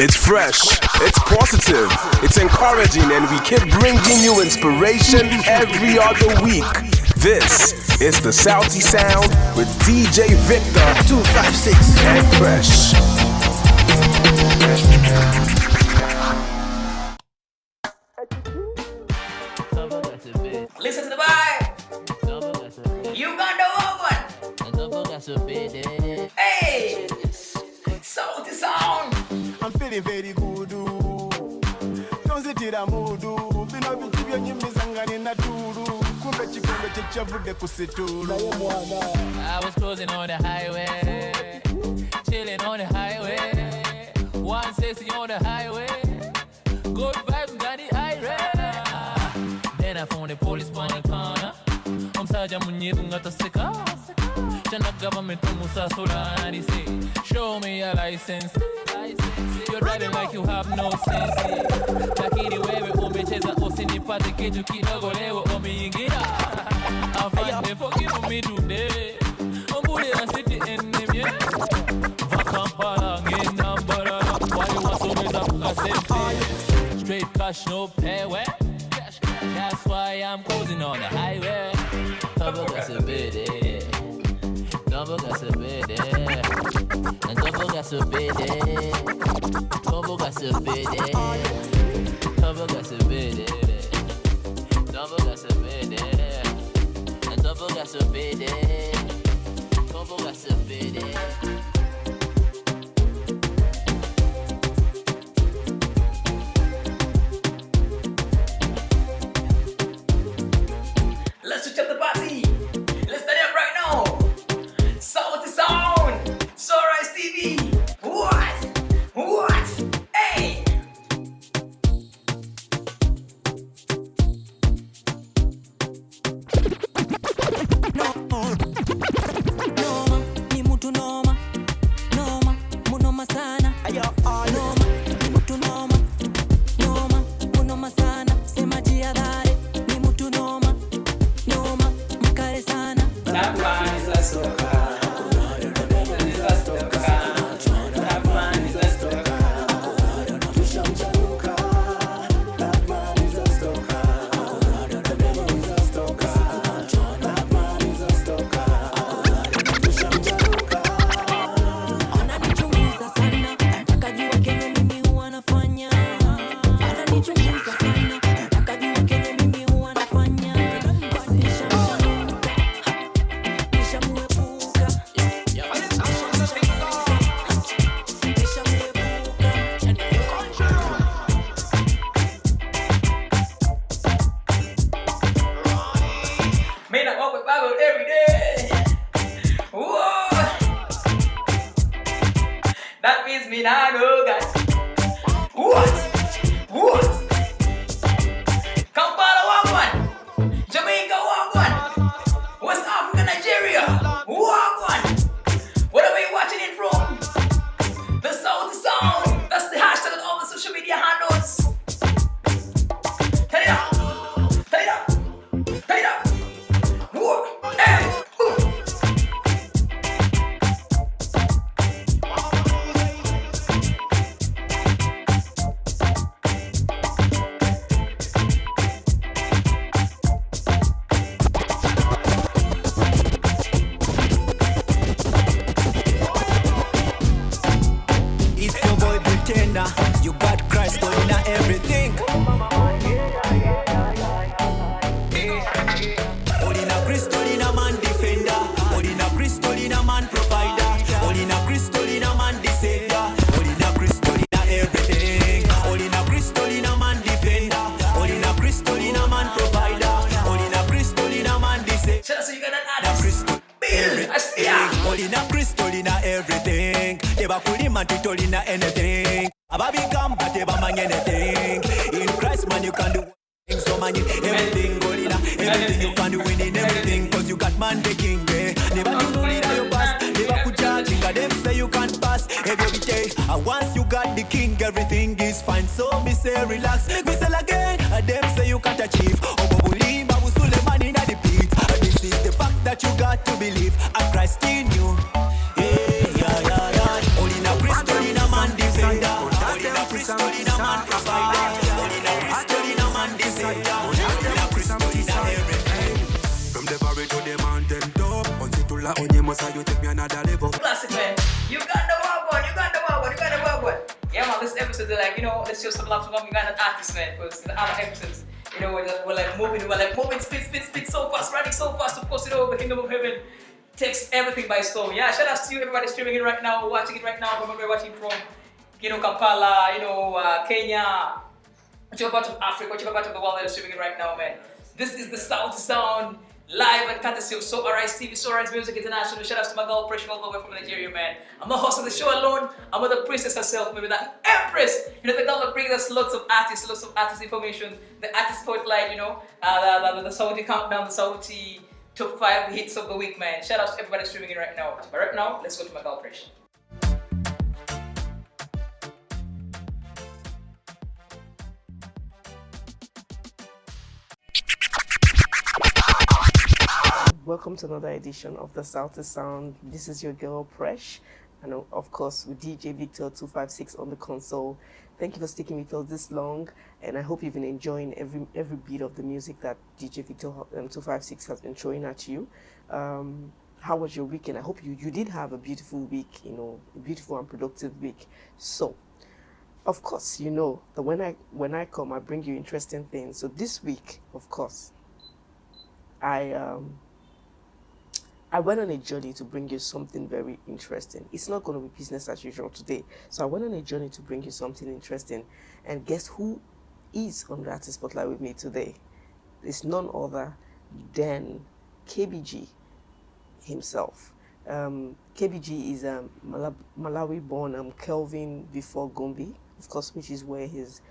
It's fresh, it's positive, it's encouraging, and we keep bringing you inspiration every other week. This is the Sauti Sound with DJ Victor256 X Presh. Listen to the vibe. You got the one. Hey, Sauti Sound. I'm feeling very good. Don't sit in a mood. Bino bitibyo nyimbi zangani na duru. Kumbe chikombe chichavude kusituru. I was cruising on the highway, chilling on the highway, 160 on the highway, good vibes got the highway. Then I found the police on the corner. Saja munyetu ngataseka. Jana government musa solari say, show me your license. You're driving like you have no sense. Lakini wewe umecheza usinipate kitu kidogo leo umeingia. Afande forgive me today. Ombule na city enemy. Vakampala nginambara. Why you want so much of straight cash no pay way. That's why I'm cruising on the highway. Double gas a bit, double gas a bit, and double gas a bit, double gas a bit, double gas a bit, double gas a bit, and double gas a bit, double gas a bit. Let's switch up the party. Let's start it right now. Sauti Sound. Sunrise TV. What? Hey. Noma, ni mutu noma. Noma, munoma sana. Noma, ni mutu noma. Noma, munoma sana. Sema jihadhari, ni mutu noma. Noma, mkare sana. That man is a stalker. That man is a stalker. That man is a stalker. That man is a stalker. That man is a stalker. That man is a stalker. Ananichunguza sana, nataka jua kenye mimi huwa nafanya. Ananichunguza sana, nataka jua kenye mimi huwa nafanya. Basi nishamchanuka, nishamuepuka, Man, I walk with Bible every day. Whoa. That means me now know God. What? Kampala walk one. Jamaica walk one. West Africa, Nigeria walk one. Whatever you're watching it from, the Sauti Sound. That's the hashtag on all the social media handles. Turn it up. Turn it up. Turn it up. Whoa. Hey. Whoa. It's your boy Pretender. You got Christ in everything. Olina Crystolina man defender. Olina Crystolina man provider. Olina Crystolina man the savior. Olina Crystolina everything. Olina Crystolina man defender. Olina Crystolina man provider. Olina Crystolina man the savior. So you got an artist. Bill, I see ya. Olina Crystolina everything. Deba kulima titolina anything. Ababi kamba deba man anything. In Christ man you can do things so man everything. Olina everything you can do in everything. Cause you got man the king there. Never do leader your pass. Never could judge. Cause them say you can't pass. Every day. And once you got the king everything is fine. So me say relax. Make me sell again. And them say you can't achieve. Obobuli Babu Suleiman in the beat. This is the fact that you got to believe. And Christ in you. Yeah. Olina Crystolina man defender. Olina crystal in a man provide. In a crystal in a man desire. In a crystal in a everything. From the valley to the mountain top, until to la onye mosa you take me another level. Classic man, you got the wagwan, you got the wagwan, you got the wagwan. Yeah man, this episode they're like, you know, let's show some love to one Uganda artists man, because the other episodes, you know, we're like moving, speed so fast, running so fast, of course, you know, the kingdom of heaven takes everything by storm. Yeah, shout out to you everybody streaming it right now, watching it right now, remember watching from, you know, Kampala, you know, Kenya, whichever part of Africa, whichever part of the world that is streaming it right now, man. This is the Sauti Sound, live and courtesy of So Arise TV, So Arise Music International. Shout out to my girl Presh all the way from Nigeria, man. I'm not hosting the show alone. I'm with the princess herself, maybe that empress. You know, the girl that brings us lots of artist information, the artist spotlight, you know, the Saudi countdown, the Saudi top 5 hits of the week, man. Shout out to everybody streaming it right now. But right now, let's go to my girl Presh. Welcome to another edition of the Sauti Sound. This is your girl Presh, and of course with DJ Victor256 on the console. Thank you for sticking with us this long, and I hope you've been enjoying every beat of the music that DJ Victor256 has been throwing at you. How was your weekend? I hope you did have a beautiful week, you know, a beautiful and productive week. So, of course, you know that when I come, I bring you interesting things. So this week, of course, I went on a journey to bring you something very interesting. It's not going to be business as usual today. So I went on a journey to bring you something interesting. And guess who is on the artist spotlight with me today? It's none other than KBG himself. KBG is a Malawi-born Kelvin before Gombe, of course, which is where his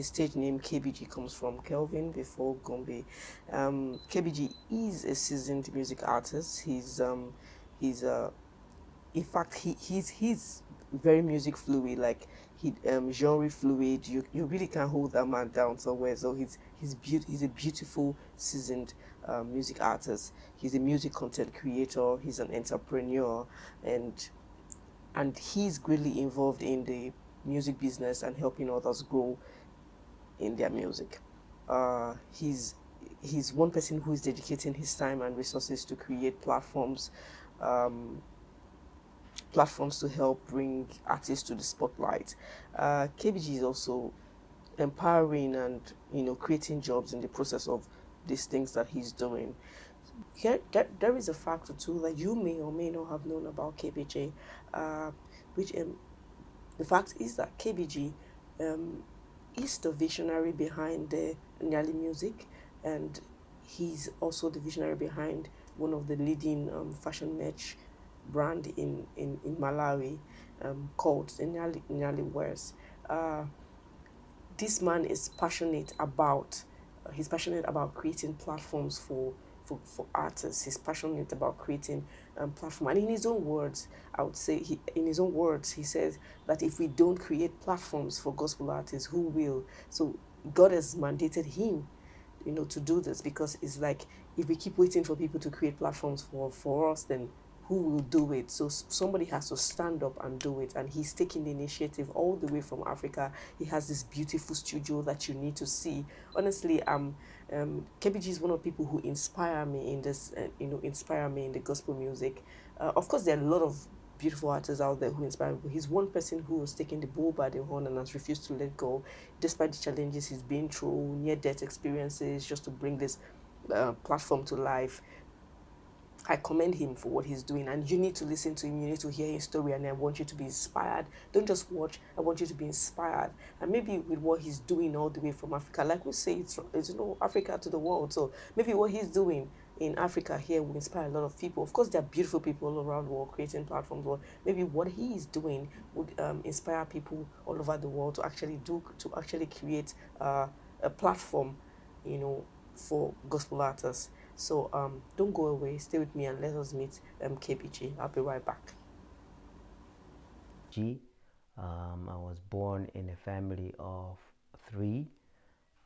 stage name KBG comes from, Kelvin before Gombe. KBG is a seasoned music artist. He's in fact he's very music fluid, like genre fluid. You really can't hold that man down somewhere. So he's a beautiful seasoned music artist. He's a music content creator. He's an entrepreneur, and he's greatly involved in the music business and helping others grow in their music. He's one person who is dedicating his time and resources to create platforms to help bring artists to the spotlight. KBG is also empowering and, you know, creating jobs in the process of these things that he's doing. There is a fact or two that you may or may not have known about KBG, which the fact is that KBG is the visionary behind the Nyali music, and he's also the visionary behind one of the leading fashion merch brand in Malawi, called the Nyali Wears. This man is passionate about creating platforms for artists. He's passionate about creating platform, and in his own words, I would say he says that if we don't create platforms for gospel artists, who will? So God has mandated him, you know, to do this, because it's like, if we keep waiting for people to create platforms for us, then who will do it? So somebody has to stand up and do it, and he's taking the initiative all the way from Africa. He has this beautiful studio that you need to see. Honestly, KBG is one of the people who inspire me in this, inspire me in the gospel music. Of course, there are a lot of beautiful artists out there who inspire me, but he's one person who has taken the bull by the horn and has refused to let go, despite the challenges he's been through, near-death experiences, just to bring this platform to life. I commend him for what he's doing, and you need to listen to him. You need to hear his story, and I want you to be inspired. Don't just watch. I want you to be inspired, and maybe with what he's doing all the way from Africa, like we say, it's Africa to the world. So maybe what he's doing in Africa here will inspire a lot of people. Of course, there are beautiful people all around the world creating platforms, but maybe what he is doing would inspire people all over the world to actually create a platform, you know, for gospel artists. So don't go away, stay with me, and let us meet KBG. I'll be right back. I was born in a family of 3,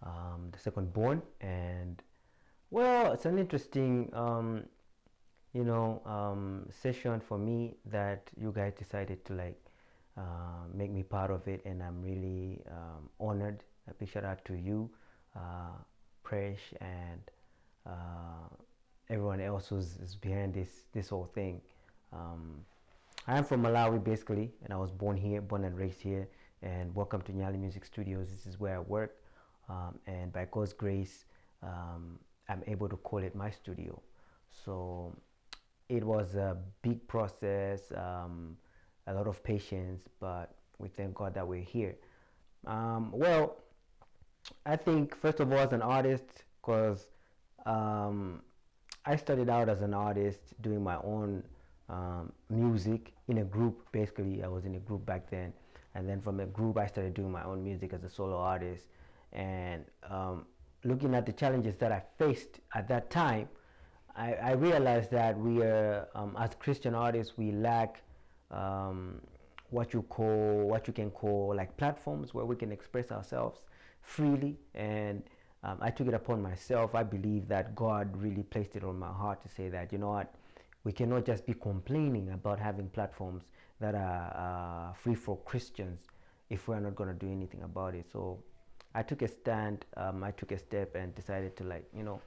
the second born, and well, it's an interesting session for me that you guys decided to make me part of it, and I'm really honored. A big shout out to you, Presh, and everyone else who's is behind this whole thing. I am from Malawi basically, and I was born and raised here. And welcome to Nyali Music Studios. This is where I work, and by God's grace, I'm able to call it my studio. So it was a big process, a lot of patience, but we thank God that we're here. Well, I think first of all as an artist, because I started out as an artist doing my own music in a group. Basically, I was in a group back then, and then from a group I started doing my own music as a solo artist. And looking at the challenges that I faced at that time, I realized that we are, as Christian artists, we lack what you can call like platforms where we can express ourselves freely. And I took it upon myself. I believe that God really placed it on my heart to say that, you know what, we cannot just be complaining about having platforms that are free for Christians if we're not going to do anything about it. So I took a stand, I took a step and decided to, like, you know,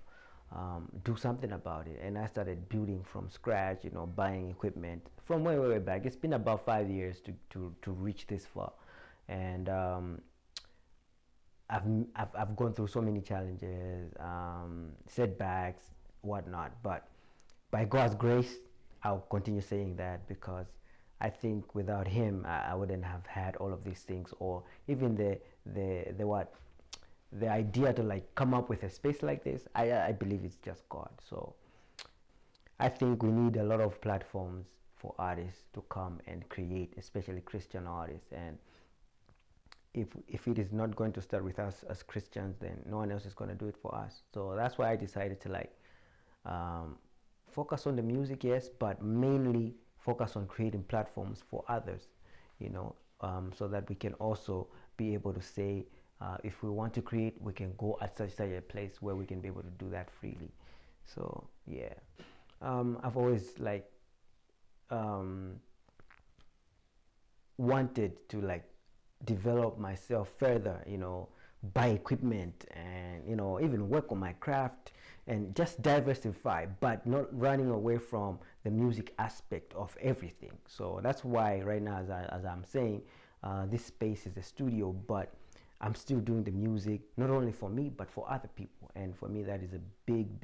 do something about it. And I started building from scratch, you know, buying equipment from way back. It's been about 5 years to reach this far. And I've gone through so many challenges, setbacks, whatnot, but by God's grace, I'll continue saying that, because I think without Him, I wouldn't have had all of these things, or even the idea to like come up with a space like this. I believe it's just God. So I think we need a lot of platforms for artists to come and create, especially Christian artists. And if it is not going to start with us as Christians, then no one else is going to do it for us. So that's why I decided to like focus on the music, yes, but mainly focus on creating platforms for others, you know, so that we can also be able to say, if we want to create, we can go at such a place where we can be able to do that freely. So yeah, I've always like wanted to like develop myself further, you know, buy equipment and, you know, even work on my craft and just diversify, but not running away from the music aspect of everything. So that's why right now, as I'm saying, this space is a studio, but I'm still doing the music, not only for me, but for other people. And for me, that is a big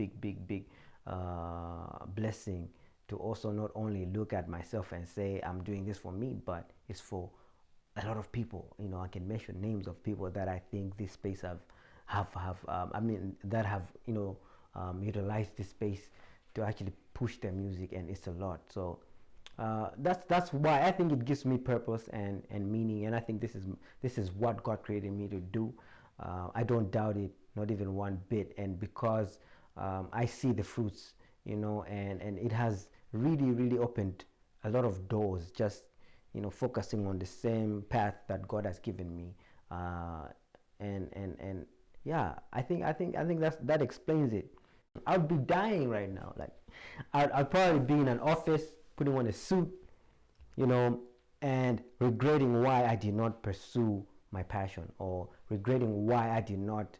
blessing, to also not only look at myself and say, I'm doing this for me, but it's for a lot of people. You know, I can mention names of people that I think this space that have, you know, utilized this space to actually push their music, and it's a lot. So that's why I think it gives me purpose and meaning, and I think this is what God created me to do. I don't doubt it, not even one bit. And because I see the fruits, you know, and it has really opened a lot of doors, just, you know, focusing on the same path that God has given me, and yeah, I think that explains it. I'd be dying right now. Like, I'd probably be in an office putting on a suit, you know, and regretting why I did not pursue my passion, or regretting why I did not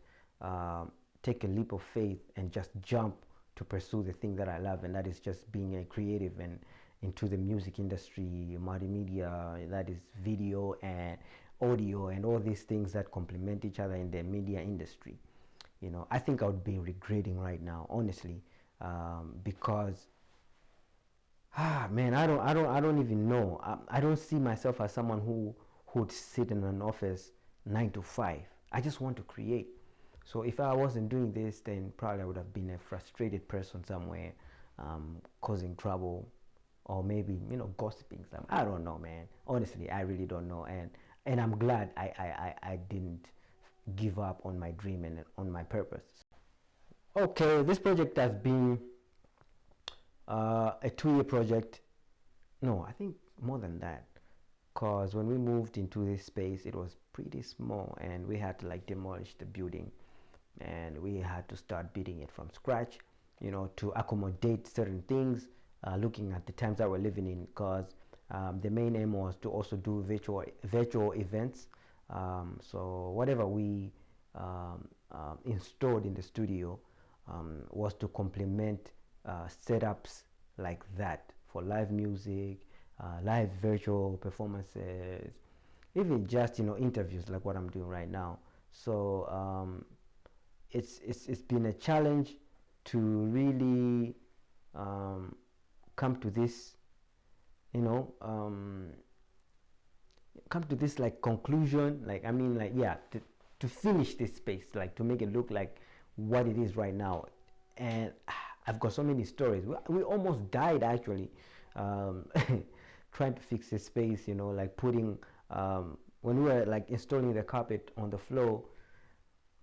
take a leap of faith and just jump to pursue the thing that I love, and that is just being a creative and into the music industry, multimedia, that is video and audio and all these things that complement each other in the media industry. You know, I think I would be regretting right now, honestly, because man, I don't even know. I don't see myself as someone who would sit in an office 9 to 5. I just want to create. So if I wasn't doing this, then probably I would have been a frustrated person somewhere, causing trouble, or maybe, you know, gossiping some. I don't know, man. Honestly, I really don't know. And I'm glad I didn't give up on my dream and on my purpose. Okay, this project has been a 2-year project. No, I think more than that, because when we moved into this space, it was pretty small, and we had to like demolish the building, and we had to start building it from scratch, you know, to accommodate certain things, looking at the times that we're living in, because The main aim was to also do virtual events. So whatever we installed in the studio was to complement setups like that for live music, live virtual performances, even just interviews like what I'm doing right now. So it's been a challenge to really come to this come to this like conclusion, to finish this space, like to make it look like what it is right now. And I've got so many stories. We almost died actually trying to fix this space, like putting when we were like installing the carpet on the floor.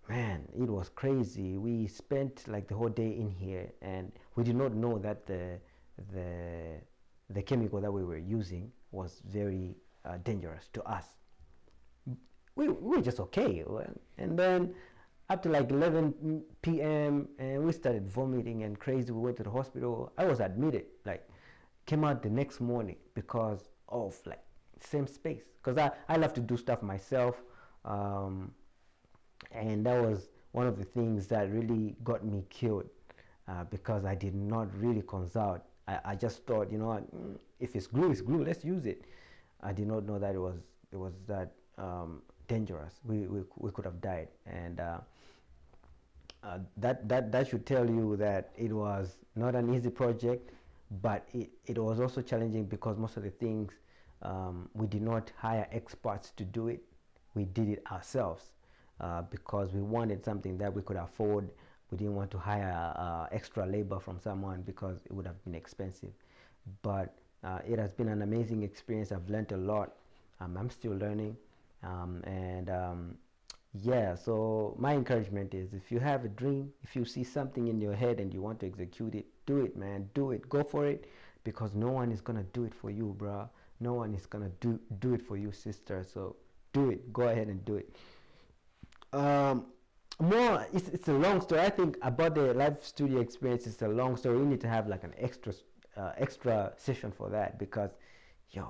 Man, it was crazy. We spent like the whole day in here, and we did not know that the chemical that we were using was very dangerous to us. We were just okay, and then up to like 11 p.m. and we started vomiting and crazy. We went to the hospital. I was admitted, like came out the next morning because of like same space, because I love to do stuff myself, and that was one of the things that really got me killed, because I did not really consult. I just thought, if it's glue, it's glue, let's use it. I did not know that it was that dangerous. We could have died, and that should tell you that it was not an easy project, but it was also challenging because most of the things we did not hire experts to do it. We did it ourselves because we wanted something that we could afford. We didn't want to hire extra labor from someone because it would have been expensive. But it has been an amazing experience. I've learned a lot. I'm still learning, yeah, so my encouragement is, if you have a dream, if you see something in your head and you want to execute it, do it, man. Do it. Go for it, because no one is gonna do it for you, bruh. No one is gonna do it for you, sister. So do it. Go ahead and do it. It's a long story. I think about the live studio experience, it's a long story. We need to have like an extra session for that, because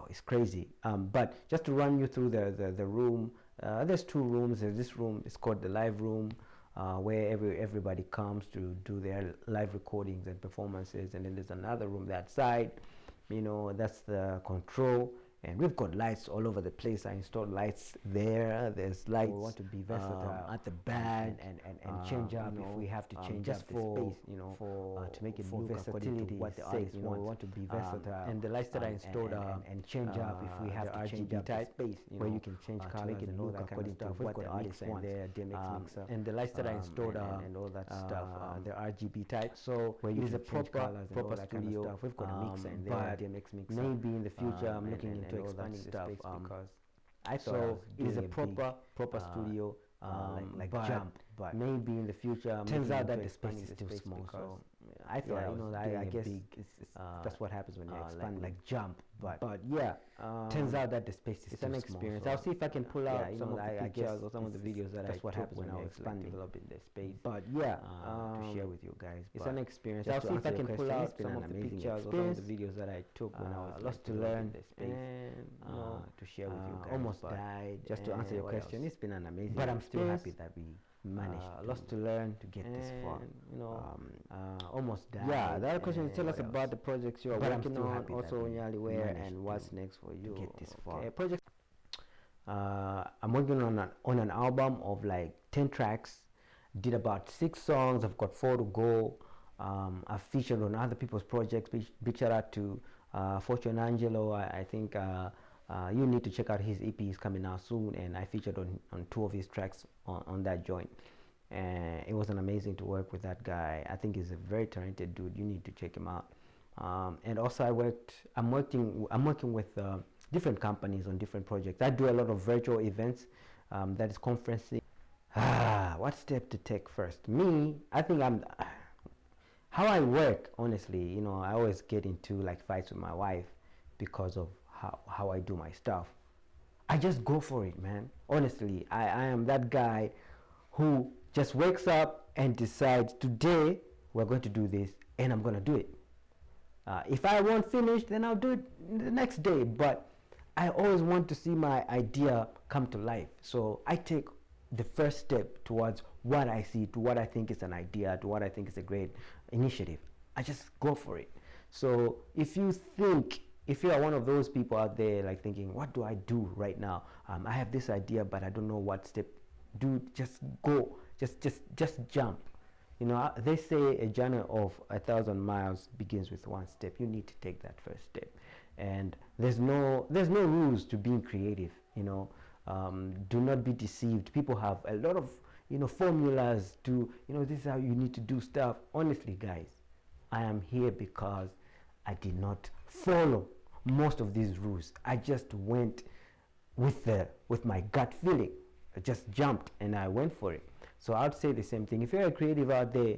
it's crazy. But just to run you through the room, there's two rooms. There's this room, it's called the live room, where everybody comes to do their live recordings and performances. And then there's another room that side, that's the control. And we've got lights all over the place. I installed lights there. There's lights. We want to be versatile at the back and change up if we have to change up the space, to make it look according to what the artist wants. We want to be versatile. And the lights that I installed and change up if we have to change up the space, where you can change color, make it look according to what the artist wants. And the lights that I installed and all that stuff, they're RGB type. So where you is a proper studio. We've got a mixer in there, DMX mixer. Maybe in the future I'm looking into expanding the space, because I thought it is a proper studio, like jump. But maybe in the future, turns out that the space is still small. So I thought, I guess that's what happens when you expand, like jump. But yeah, turns out that the space is still an experience. I'll see if I can pull out some of the pictures or some of the videos that I took when I was expanding, developing the space. But yeah, to share with you guys. It's an experience. I'll see if I can pull out some of the pictures or some of the videos that I took when I was lost to learn the space, to share with you guys. Almost died. Just to answer your question, it's been an amazing. But I'm still happy that we managed lots to learn to get this far. Almost died. Yeah, the other question is, tell us about the projects you are working on, also where and what's next for you to get this far. Project. I'm working on an album of like 10 tracks. Did about 6 songs. I've got 4 to go. I've featured on other people's projects. Big shout out to Fortune Angelo. I think you need to check out his EP. Is coming out soon, and I featured on 2 of his tracks on that joint, and it was amazing to work with that guy. I think he's a very talented dude. You need to check him out. And also I'm working with different companies on different projects. I do a lot of virtual events, that is conferencing. What step to take first? Me, I think how I work, honestly, I always get into like fights with my wife because of how I do my stuff. I just go for it, man. Honestly, I am that guy who just wakes up and decides, today we're going to do this, and I'm going to do it. If I won't finish, then I'll do it the next day. But I always want to see my idea come to life. So I take the first step towards what I see, to what I think is an idea, to what I think is a great initiative. I just go for it. So if you are one of those people out there like thinking, what do I do right now? I have this idea, but I don't know what step. Just go, just jump. You know, they say a journey of 1,000 miles begins with one step. You need to take that first step, and there's no rules to being creative. You know, do not be deceived. People have a lot of formulas to this is how you need to do stuff. Honestly, guys, I am here because I did not follow most of these rules. I just went with my gut feeling. I just jumped and I went for it. So I'd say the same thing. If you're a creative out there,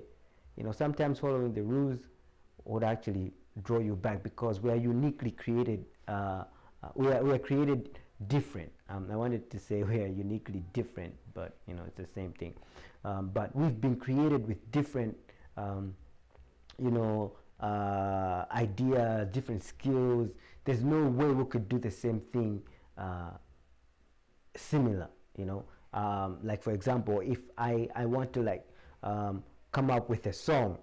sometimes following the rules would actually draw you back, because we are uniquely created. We are created different. I wanted to say we are uniquely different, but it's the same thing. But we've been created with different, ideas, different skills. There's no way we could do the same thing similar. Like for example, if I want to come up with a song,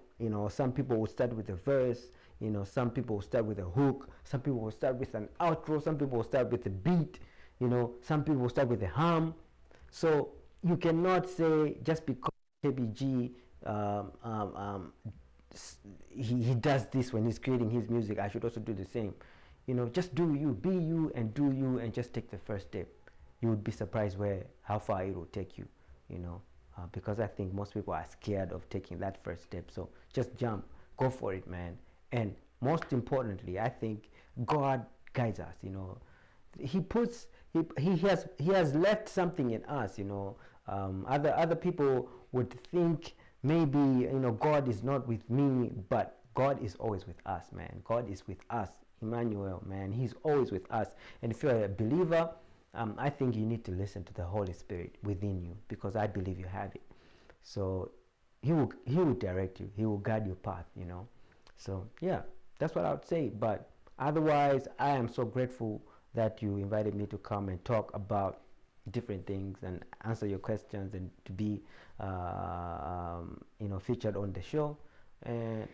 some people will start with a verse, some people will start with a hook, some people will start with an outro, some people will start with a beat, some people will start with a hum. So you cannot say just because KBG he does this when he's creating his music, I should also do the same. Just do you, be you, and do you, and just take the first step. You would be surprised how far it will take you, because I think most people are scared of taking that first step. So just jump, go for it, man. And most importantly, I think God guides us. He has left something in us. Other people would think maybe God is not with me, but God is always with us, man. God is with us, Emmanuel, man. He's always with us. And if you're a believer, I think you need to listen to the Holy Spirit within you, because I believe you have it. So he will direct you. He will guide your path, So yeah, that's what I would say. But otherwise, I am so grateful that you invited me to come and talk about different things and answer your questions, and to be featured on the show. And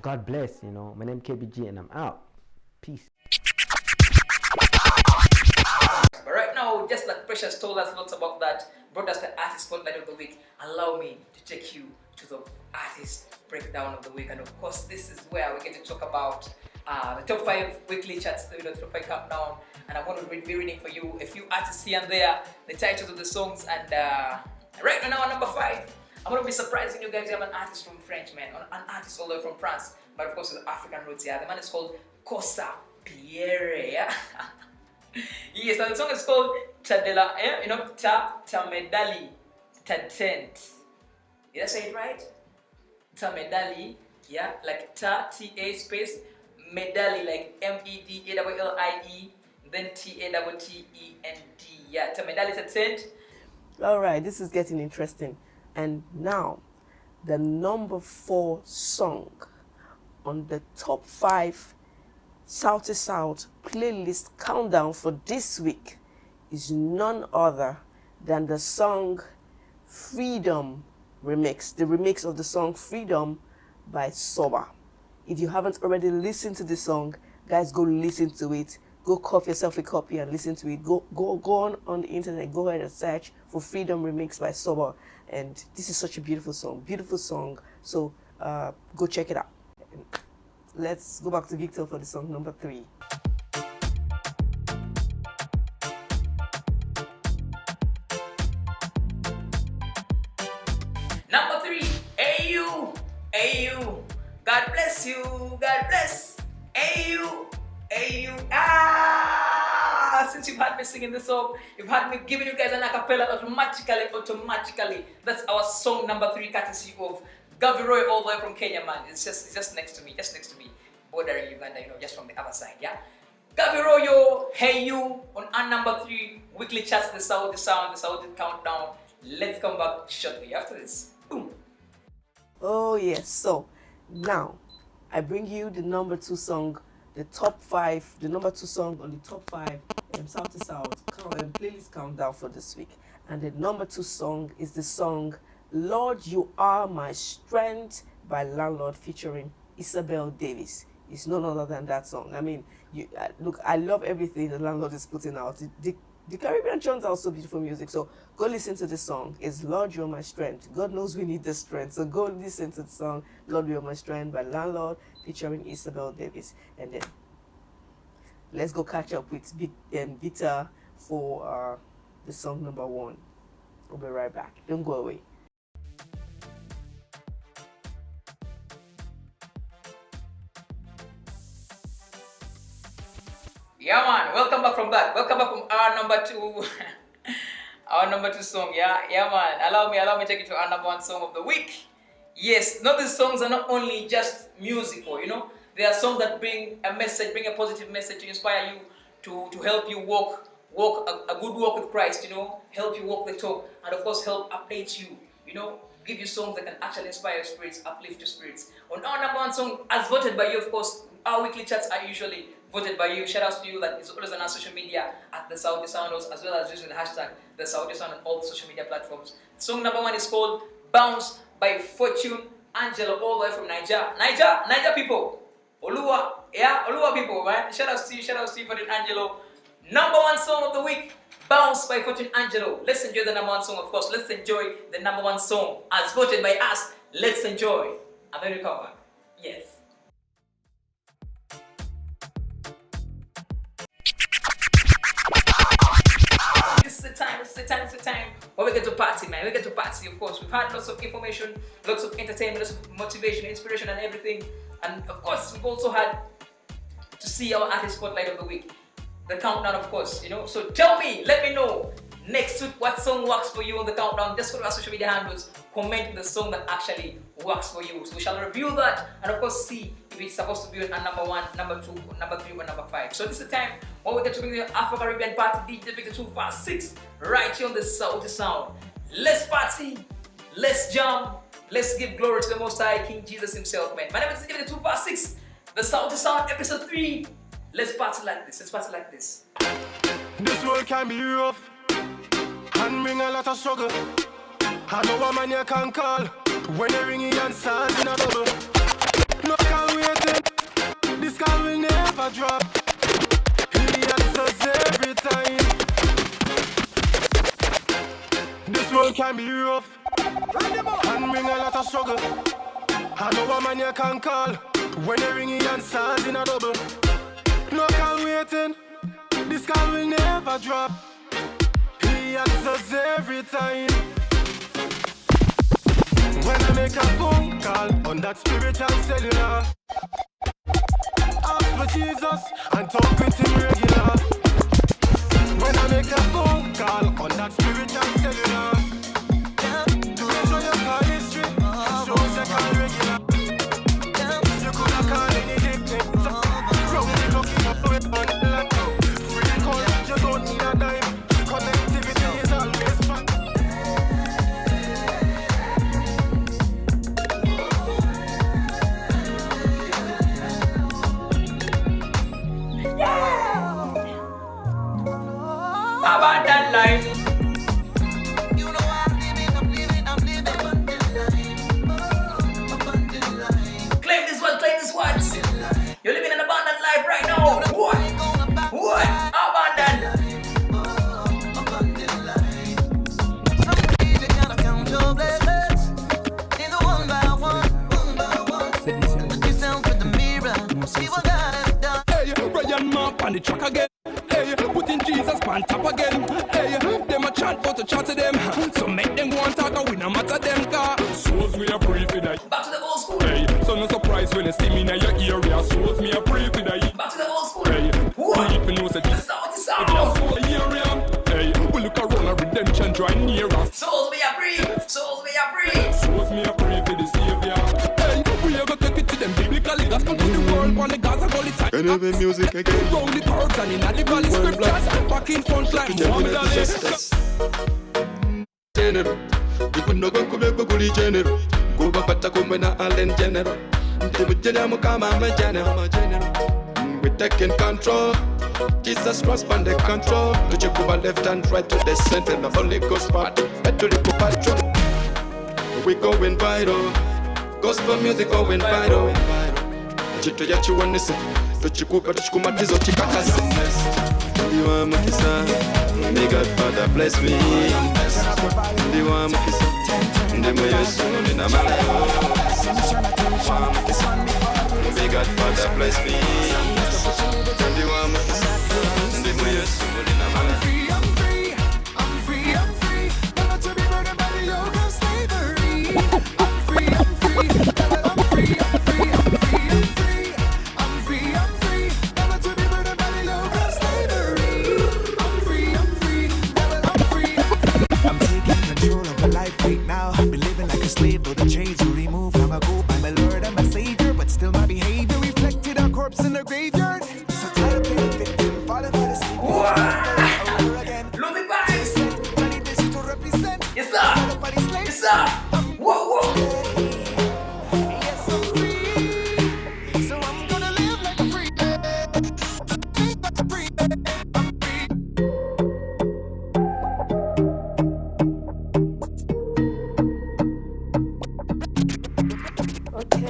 God bless. My name is KBG, and I'm out. Peace. But right now, just like Precious told us lots about that, brought us the artist spotlight of the week, allow me to take you to the artist breakdown of the week. And of course, this is where we get to talk about the top 5 weekly charts, the top 5 countdown. And I'm going to be reading for you a few artists here and there, the titles of the songs. And right now, number 5, I'm going to be surprising you guys. We have an artist from French, man, an artist all the way from France, but of course with African roots here. The man is called Kosa Pierre. Yeah? Yes, and the song is called Tadela, Tamedali Tatent. Did I say it right? Tamedali, yeah, like T-A space, Medali, like M-E-D-A-L-L-I-E, then T-A-T-T-E-N-D, yeah, Tamedali Tatent. Alright, this is getting interesting. And now, the number 4 song on the top 5 Sauti Sound playlist countdown for this week is none other than the song Freedom Remix. The remix of the song Freedom by Soba. If you haven't already listened to the song, guys, go listen to it. Go cough yourself a copy and listen to it. Go on the internet, go ahead and search for Freedom Remix by Soba. And this is such a beautiful song. So go check it out. Let's go back to Victor for the song number 3. Number 3, AU, God bless you, God bless, AU. Since you've had me singing this song, you've had me giving you guys an acapella automatically. That's our song number 3, courtesy of Gavi Roy, all the way from Kenya, man. It's just next to me, bordering Uganda, just from the other side, yeah? Gavi Royo, Hey You, on our number 3 weekly charts, the Sauti Sound, the Saudi Countdown. Let's come back shortly after this. Boom. Oh yes, so now I bring you the number 2 song, the number 2 song on the top 5 Sauti Sound playlist countdown for this week. And the number 2 song is the song Lord You Are My Strength by Landlord featuring Isabel Davis. It's none other than that song. I mean, look, I love everything the Landlord is putting out. The Caribbean tunes are also beautiful music, so go listen to this song. It's Lord You're My Strength. God knows we need the strength, so go listen to the song Lord You're My Strength by Landlord featuring Isabel Davis. And then let's go catch up with Vita for the song number 1. We'll be right back. Don't go away. Yeah, man. Welcome back from that. Welcome back from our number 2, our number 2 song. Yeah, man. Allow me to take you to our number 1 song of the week. Yes, these songs are not only just musical, They are songs that bring a message, bring a positive message to inspire you, to help you walk a good walk with Christ, help you walk the talk, and of course help update you, give you songs that can actually inspire your spirits, uplift your spirits. On our number 1 song, as voted by you, of course, our weekly chats are usually voted by you. Shout out to you that is always on our social media at the Sauti Sound, as well as using the hashtag the Sauti Sound on all the social media platforms. Song number 1 is called Bounce by Fortune Angelo, all the way from Niger people. Oluwa people, man. Shout out to you, Fortune Angelo. Number 1 song of the week, Bounce by Fortune Angelo. Let's enjoy the number 1 song, of course. Let's enjoy the number 1 song as voted by us. Let's enjoy. And then we come back. Yes. It's the time where we get to party, man. We get to party, of course. We've had lots of information, lots of entertainment, lots of motivation, inspiration, and everything. And of course, we've also had to see our artist spotlight of the week. The countdown, of course, So tell me, let me know next week what song works for you on the countdown. Just go to our social media handles, comment the song that actually works for you. So we shall review that and of course see if it's supposed to be on number 1, number 2, number 3, or number 5. So this is the time when we get to bring you Afro-Caribbean party, DJ Victor256 right here on the Sauti Sound. Let's party, let's jump, let's give glory to the Most High King Jesus himself, man. My name is DJ Victor256, the Sauti Sound, episode 3. Let's party like this, This world can be rough and bring a lot of struggle. I know a man you can call when you ring and sound in a double. No call waiting, this call will never drop. He answers every time. This world can be rough and bring a lot of struggle. I know a man you can call when you ring and sound in a double. No call waiting, this call will never drop. He answers every time. When I make a phone call on that spiritual cellular, ask for Jesus and talk with him regular. When I make a phone call on that spiritual cellular, to show your call history, shows your call regular. You could have called any nickname. From the looking up with on the laptop. Free call, you don't need a dime. Connectivity is always fun. Abandon life. You know I'm living abundant life. Claim this one. You're living an abundant life right now. What? Abandon. On the track again, hey, putting Jesus on top again, hey, them a chant but to chat to them, so make them go and talk and we no matter them car. Souls we a pray for that. Back to the old school. Hey, so no surprise when you see me in your area. Souls me a pray for that. Back to the old school. Hey, what? people know that this Sauti Sound. Hey, we look around a redemption drawing near us. Souls me a pray. Souls me a pray. Souls me a pray for the Savior. Hey, we ever take it to them biblically. That's come to the world on the Gaza Gully side. Enemy music again. Round the birds and in the valley scriptures. Back in front like General, we could not go to the general. Go back Mata kumbe na Allen General. Mtibujene mukama I'm a general. We taking control. Jesus Christ on the control. To you go left and right to the center. The Holy Ghost party. Head to the patrol. We going viral. Gospel music going viral. Chito ya chiwanese. Tuchikupa tuchikumatizo chikakasi. Ndiwa mukisa. May God Father bless me. Ndiwa mukisa. Ndimo Yesu nina malayo. May God Father bless me. Ndiwa mukisa. Ndimo Yesu nina malayo. I'm free, I'm free, I'm free. Never to be burdened by the yoke of slavery. I'm free, I'm free. I'm free, I'm free, I'm free, I'm free. I'm free, I'm free. Never to be burdened by the yoke of slavery. I'm free, I'm free. Never, I'm free, I'm free. I'm taking control of my life right now. Been living like a slave, though the chains were removed long ago. I'm a Lord, I'm a Savior, but still my behavior reflected a corpse in the graveyard. So tired of being a victim, falling for the sin. Look back. Yes, sir. Yes, sir. Whoa, whoa. Yes, I'm free. So I'm gonna live like a free.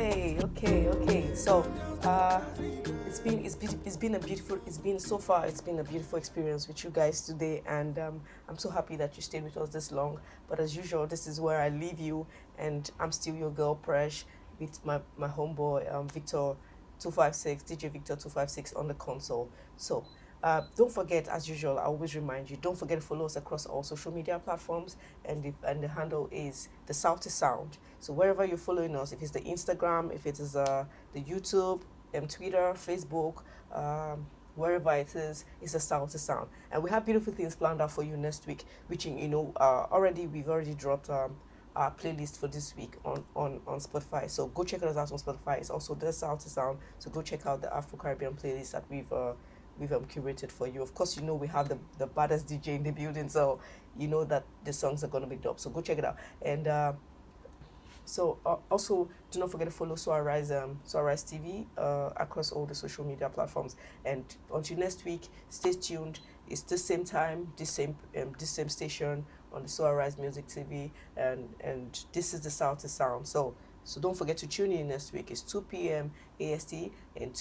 Okay. So, it's been a beautiful experience with you guys today, and I'm so happy that you stayed with us this long. But as usual, this is where I leave you, and I'm still your girl Presh with my homeboy Victor256 DJ Victor256 on the console. So. Don't forget, as usual, I always remind you, don't forget to follow us across all social media platforms, and the handle is the Sauti Sound. So wherever you're following us, if it's the Instagram, if it is the YouTube, Twitter, Facebook, wherever it is, it's the Sauti Sound. And we have beautiful things planned out for you next week, which, we've already dropped our playlist for this week on Spotify. So go check us out on Spotify. It's also the Sauti Sound. So go check out the Afro-Caribbean playlist that we've curated for you. Of course, we have the baddest DJ in the building, so you know that the songs are going to be dope. So go check it out. And also do not forget to follow Soarise TV across all the social media platforms. And until next week, stay tuned. It's the same time, this same station on the Soarise Music TV, and this is the Sauti Sound. So don't forget to tune in next week. It's 2 p.m. AST and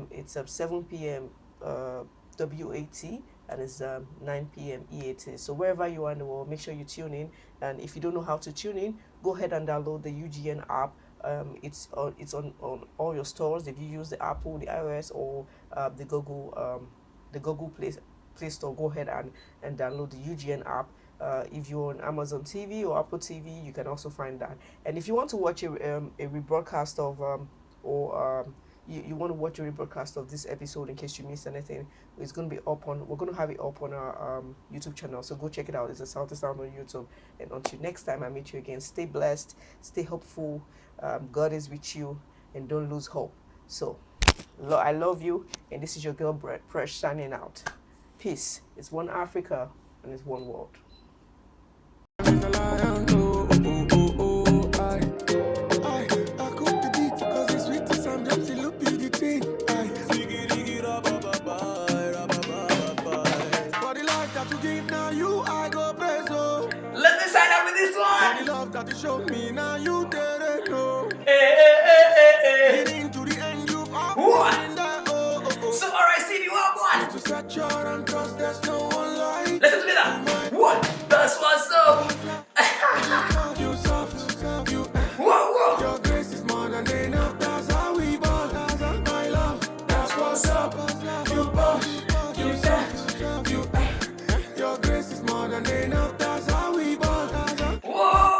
it's 7 p.m. WAT, and it's 9 p.m. EAT. So wherever you are in the world, make sure you tune in. And if you don't know how to tune in, go ahead and download the UGN app. It's on all your stores. If you use the Apple, the iOS, or the Google Play Store, go ahead and download the UGN app. If you're on Amazon TV or Apple TV, you can also find that. And if you want to watch a rebroadcast of you want to watch a rebroadcast of this episode in case you missed anything, it's going to be we're going to have it up on our YouTube channel. So go check it out. It's a Sauti Sound on YouTube. And until next time I meet you again, stay blessed, stay hopeful. God is with you, and don't lose hope. So I love you, and this is your girl Presh signing out. Peace. It's one Africa and it's one world. That you showed me, now you didn't know. Leading to the end, you've always that. So alright, see you up one. To set your and trust, there's no one like. Listen to me now. What? That's what's up. You soft, you. Whoa. Your grace is more than enough. That's how we bond. My love, that's what's up. You push, you soft, you. Your grace is more than enough. That's how we bond. Whoa.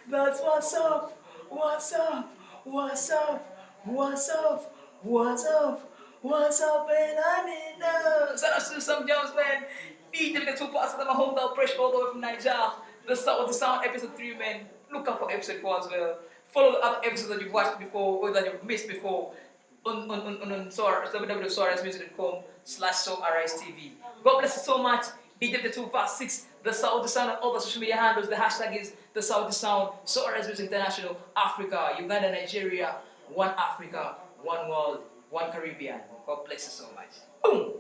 That's what's up. What's up, man? I need love. Shout out to some Jones, man. DJ Victor256 my hometown Presh all the way from Nigeria. The Sauti Sound episode 3, man. Look out for episode 4 as well. Follow the other episodes that you've watched before or that you've missed before. on www.soarismusic.com/SoArisTV. God bless you so much. DJ Victor256, the Sauti Sound on all the social media handles. The hashtag is the Sauti Sound, SoAris Music International, Africa, Uganda, Nigeria, one Africa, one world, one Caribbean. God bless you so much. Boom!